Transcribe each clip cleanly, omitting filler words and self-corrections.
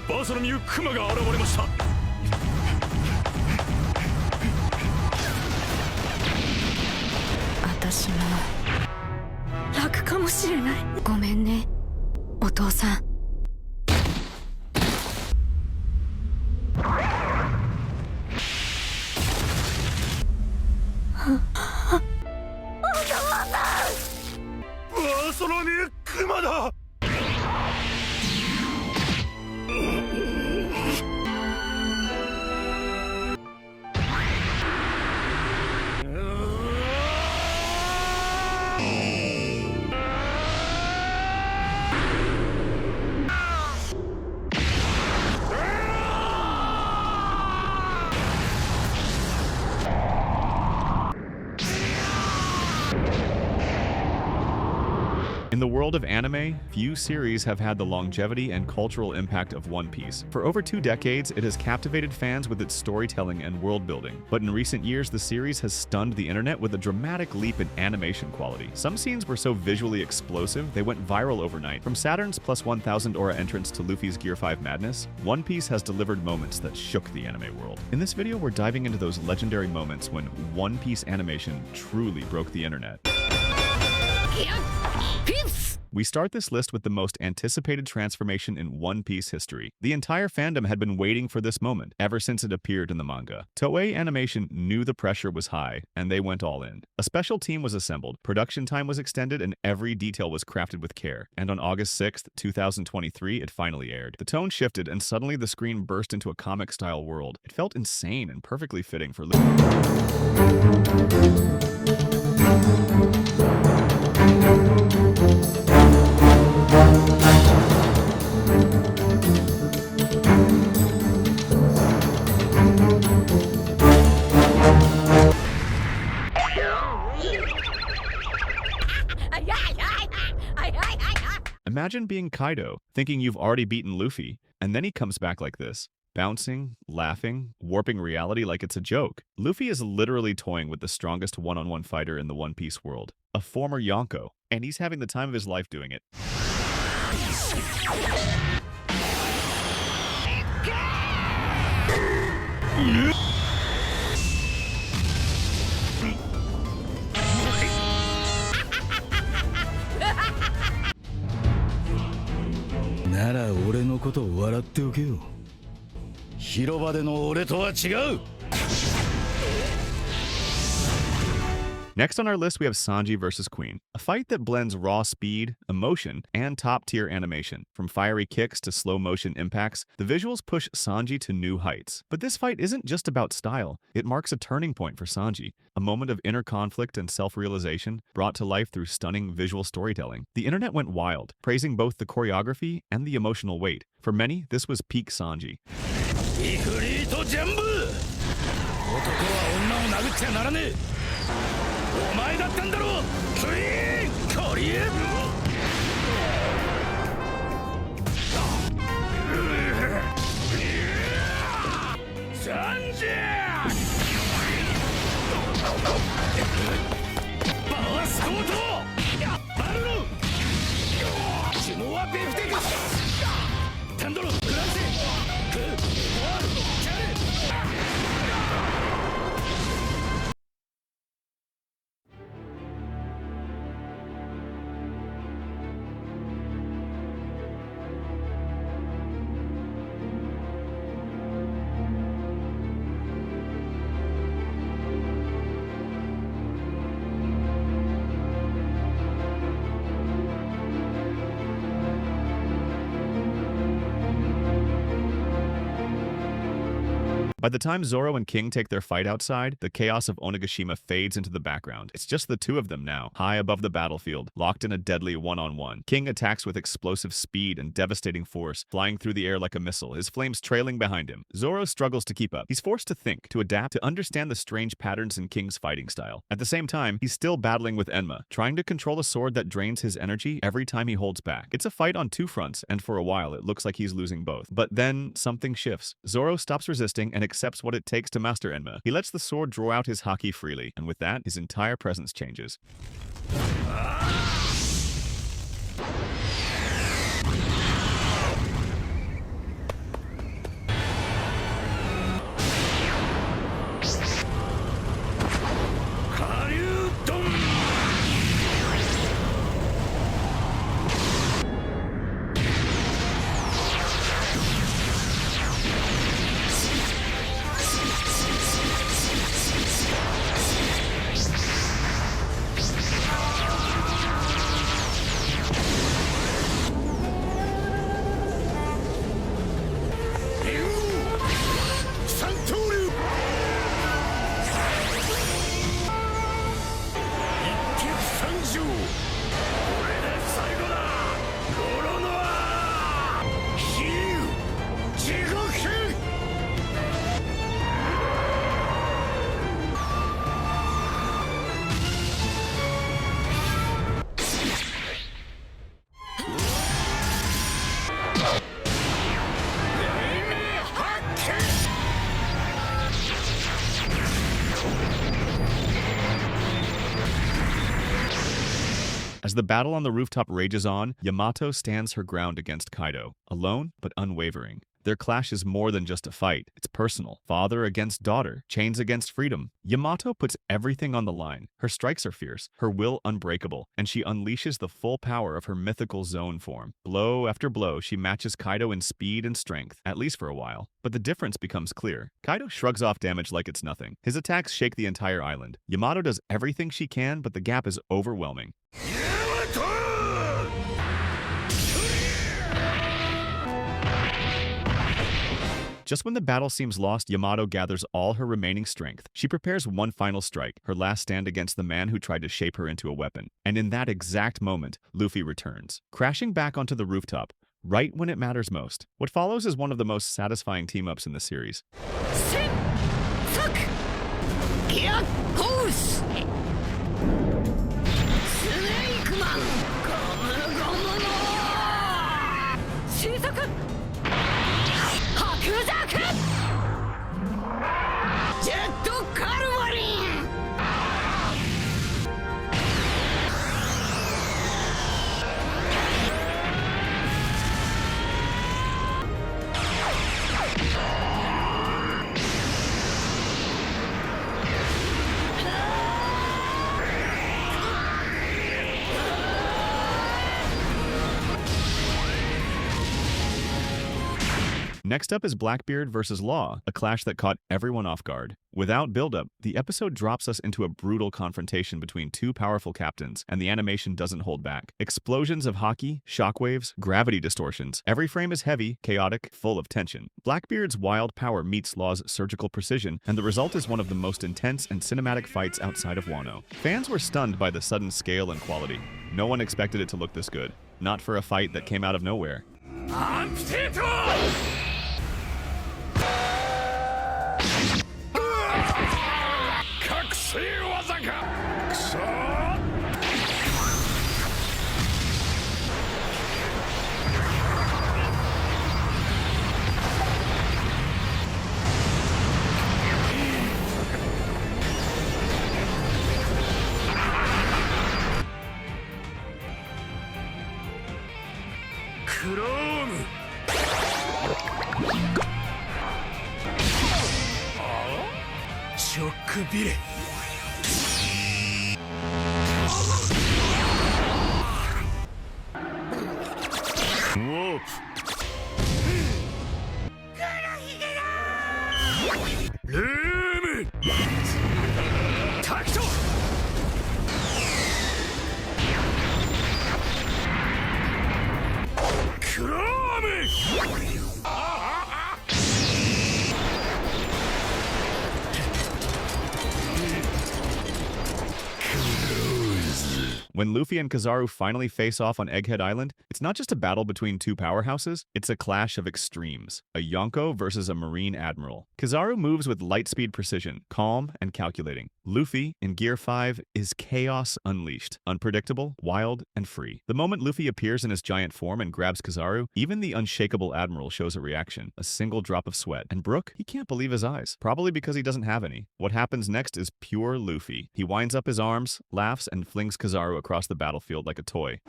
バーサのミュクマが現れました。私も楽かもしれない。ごめんね、お父さん。バーサのミュクマだ。In the world of anime, few series have had the longevity and cultural impact of One Piece. For over 2 decades, it has captivated fans with its storytelling and world building. But in recent years, the series has stunned the internet with a dramatic leap in animation quality. Some scenes were so visually explosive, they went viral overnight. From Saturn's plus 1000 aura entrance to Luffy's Gear 5 madness, One Piece has delivered moments that shook the anime world. In this video, we're diving into those legendary moments when One Piece animation truly broke the internet. We start this list with the most anticipated transformation in One Piece history. The entire fandom had been waiting for this moment ever since it appeared in the manga. Toei Animation knew the pressure was high, and they went all in. A special team was assembled, production time was extended, and every detail was crafted with care. And on August 6th, 2023, it finally aired. The tone shifted, and suddenly the screen burst into a comic-style world. It felt insane and perfectly fitting for Luffy. Imagine being Kaido, thinking you've already beaten Luffy, and then he comes back like this. Bouncing, laughing, warping reality like it's a joke. Luffy is literally toying with the strongest one-on-one fighter in the One Piece world, a former Yonko, and he's having the time of his life doing it. Next on our list, we have Sanji versus Queen, a fight that blends raw speed, emotion, and top-tier animation. From fiery kicks to slow-motion impacts, the visuals push Sanji to new heights. But this fight isn't just about style. It marks a turning point for Sanji, a moment of inner conflict and self-realization brought to life through stunning visual storytelling. The internet went wild, praising both the choreography and the emotional weight. For many, this was peak Sanji. By the time Zoro and King take their fight outside, the chaos of Onigashima fades into the background. It's just the two of them now, high above the battlefield, locked in a deadly one-on-one. King attacks with explosive speed and devastating force, flying through the air like a missile, his flames trailing behind him. Zoro struggles to keep up. He's forced to think, to adapt, to understand the strange patterns in King's fighting style. At the same time, he's still battling with Enma, trying to control a sword that drains his energy every time he holds back. It's a fight on two fronts, and for a while it looks like he's losing both. But then, something shifts. Zoro stops resisting and accepts what it takes to master Enma. He lets the sword draw out his haki freely, and with that, his entire presence changes. As the battle on the rooftop rages on, Yamato stands her ground against Kaido, alone but unwavering. Their clash is more than just a fight. It's personal. Father against daughter. Chains against freedom. Yamato puts everything on the line. Her strikes are fierce, her will unbreakable, and she unleashes the full power of her mythical zone form. Blow after blow, she matches Kaido in speed and strength, at least for a while. But the difference becomes clear. Kaido shrugs off damage like it's nothing. His attacks shake the entire island. Yamato does everything she can, but the gap is overwhelming. Just when the battle seems lost, Yamato gathers all her remaining strength. She prepares one final strike, her last stand against the man who tried to shape her into a weapon. And in that exact moment, Luffy returns, crashing back onto the rooftop, right when it matters most. What follows is one of the most satisfying team-ups in the series. Next up is Blackbeard versus Law, a clash that caught everyone off guard. Without build-up, the episode drops us into a brutal confrontation between two powerful captains, and the animation doesn't hold back. Explosions of haki, shockwaves, gravity distortions. Every frame is heavy, chaotic, full of tension. Blackbeard's wild power meets Law's surgical precision, and the result is one of the most intense and cinematic fights outside of Wano. Fans were stunned by the sudden scale and quality. No one expected it to look this good. Not for a fight that came out of nowhere. When Luffy and Kizaru finally face off on Egghead Island, it's not just a battle between two powerhouses, it's a clash of extremes. A Yonko versus a Marine Admiral. Kizaru moves with lightspeed precision, calm and calculating. Luffy, in Gear 5, is chaos unleashed, unpredictable, wild, and free. The moment Luffy appears in his giant form and grabs Kizaru, even the unshakable Admiral shows a reaction, a single drop of sweat. And Brook, he can't believe his eyes, probably because he doesn't have any. What happens next is pure Luffy. He winds up his arms, laughs, and flings Kizaru across the battlefield like a toy.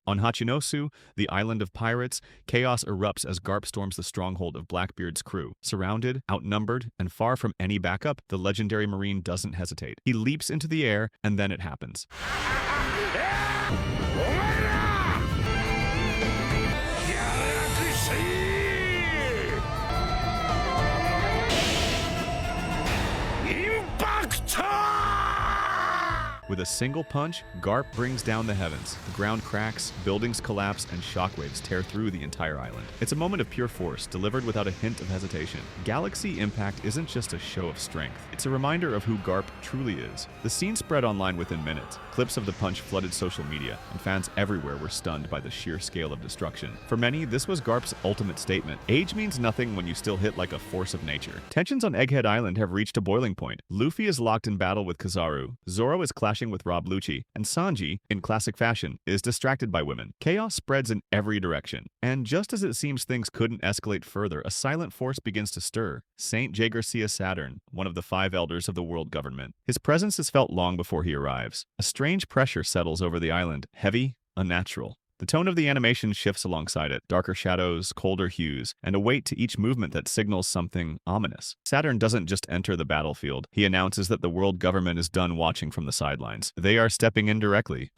On Hachinosu, the island of pirates, chaos erupts as Garp storms the stronghold of Blackbeard's crew. Surrounded, outnumbered, and far from any backup, the legendary Marine doesn't hesitate. He leaps into the air, and then it happens. With a single punch, Garp brings down the heavens. The ground cracks, buildings collapse, and shockwaves tear through the entire island. It's a moment of pure force, delivered without a hint of hesitation. Galaxy Impact isn't just a show of strength. It's a reminder of who Garp truly is. The scene spread online within minutes. Clips of the punch flooded social media, and fans everywhere were stunned by the sheer scale of destruction. For many, this was Garp's ultimate statement. Age means nothing when you still hit like a force of nature. Tensions on Egghead Island have reached a boiling point. Luffy is locked in battle with Kizaru. Zoro is clashing with Rob Lucci, and Sanji, in classic fashion, is distracted by women. Chaos spreads in every direction, and just as it seems things couldn't escalate further, a silent force begins to stir. Saint Jaygarcia Saturn, one of the 5 elders of the world government. His presence is felt long before he arrives. A strange pressure settles over the island, heavy, unnatural. The tone of the animation shifts alongside it, darker shadows, colder hues, and a weight to each movement that signals something ominous. Saturn doesn't just enter the battlefield. He announces that the world government is done watching from the sidelines. They are stepping in directly.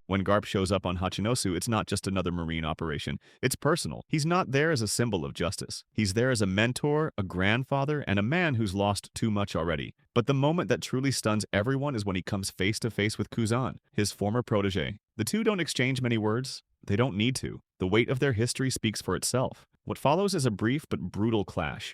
When Garp shows up on Hachinosu, it's not just another marine operation. It's personal. He's not there as a symbol of justice. He's there as a mentor, a grandfather, and a man who's lost too much already. But the moment that truly stuns everyone is when he comes face to face with Kuzan, his former protege. The two don't exchange many words. They don't need to. The weight of their history speaks for itself. What follows is a brief but brutal clash.